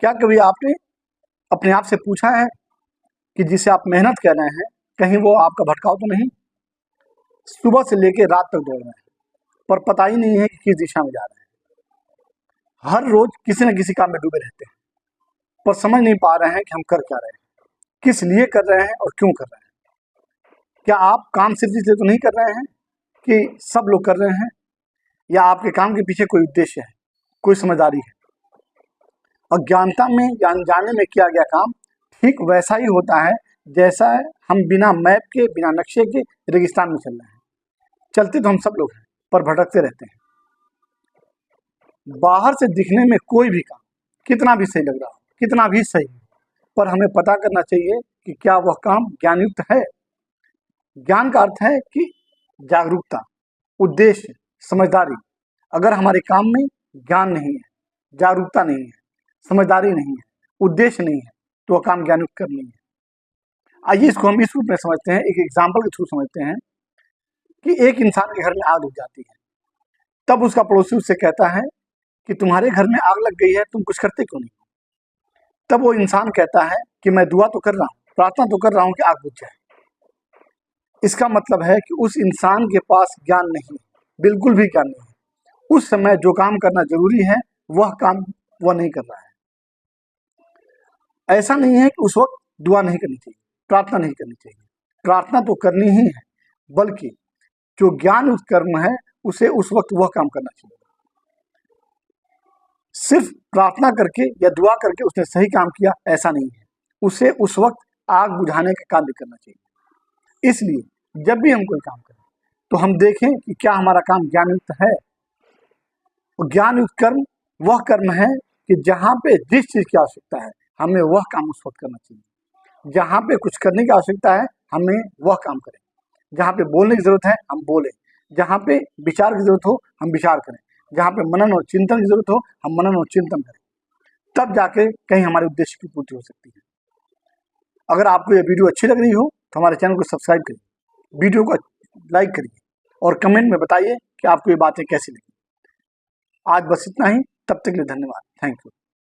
क्या कभी आपने अपने आप से पूछा है कि जिसे आप मेहनत कर रहे हैं कहीं वो आपका भटकाव तो नहीं? सुबह से लेकर रात तक दौड़ रहे हैं पर पता ही नहीं है कि किस दिशा में जा रहे हैं। हर रोज किसी न किसी काम में डूबे रहते हैं पर समझ नहीं पा रहे हैं कि हम कर क्या रहे हैं, किस लिए कर रहे हैं और क्यों कर रहे हैं। क्या आप काम सिर्फ इसलिए तो नहीं कर रहे हैं कि सब लोग कर रहे हैं, या आपके काम के पीछे कोई उद्देश्य है, कोई समझदारी है? अज्ञानता में या अनजाने में किया गया काम ठीक वैसा ही होता है जैसा हम बिना मैप के, बिना नक्शे के रेगिस्तान में चल रहे हैं। चलते तो हम सब लोग हैं पर भटकते रहते हैं। बाहर से दिखने में कोई भी काम कितना भी सही लग रहा हो, कितना भी सही हो, पर हमें पता करना चाहिए कि क्या वह काम ज्ञानयुक्त है। ज्ञान का अर्थ है कि जागरूकता, उद्देश्य, समझदारी। अगर हमारे काम में ज्ञान नहीं है, जागरूकता नहीं है, समझदारी नहीं है, उद्देश्य नहीं है, तो वह काम ज्ञानयुक्त कर नहीं है। आइए इसको हम इस रूप में समझते हैं, एक एग्जाम्पल के थ्रू समझते हैं कि एक इंसान के घर में आग लग जाती है। तब उसका पड़ोसी उससे कहता है कि तुम्हारे घर में आग लग गई है, तुम कुछ करते क्यों नहीं? तब वो इंसान कहता है कि मैं दुआ तो कर रहा हूँ, प्रार्थना तो कर रहा हूँ कि आग बुझ जाए। इसका मतलब है कि उस इंसान के पास ज्ञान नहीं है, बिल्कुल भी ज्ञान नहीं है। उस समय जो काम करना जरूरी है वह काम वह नहीं कर रहा है। ऐसा नहीं है कि उस वक्त दुआ नहीं करनी चाहिए, प्रार्थना नहीं करनी चाहिए, प्रार्थना तो करनी ही है, बल्कि जो ज्ञान उस कर्म है उसे उस वक्त वह काम करना चाहिए। सिर्फ प्रार्थना करके या दुआ करके उसने सही काम किया ऐसा नहीं है, उसे उस वक्त आग बुझाने का काम भी करना चाहिए। इसलिए जब भी हम कोई काम करें तो हम देखें कि क्या हमारा काम ज्ञानयुक्त है। और ज्ञानयुक्त कर्म वह कर्म है कि जहाँ पे जिस चीज की आवश्यकता है हमें वह काम उस वक्त करना चाहिए। जहाँ पे कुछ करने की आवश्यकता है हमें वह काम करें। जहाँ पे बोलने की जरूरत है हम बोलें, जहाँ पे विचार की जरूरत हो हम विचार करें, जहाँ पे मनन और चिंतन की जरूरत हो हम मनन और चिंतन करें। तब जाके कहीं हमारे उद्देश्य की पूर्ति हो सकती है। अगर आपको ये वीडियो अच्छी लग रही हो तो हमारे चैनल को सब्सक्राइब करिए, वीडियो को लाइक करिए और कमेंट में बताइए कि आपको ये बातें कैसी लगी। आज बस इतना ही, तब तक के लिए धन्यवाद। Thank you.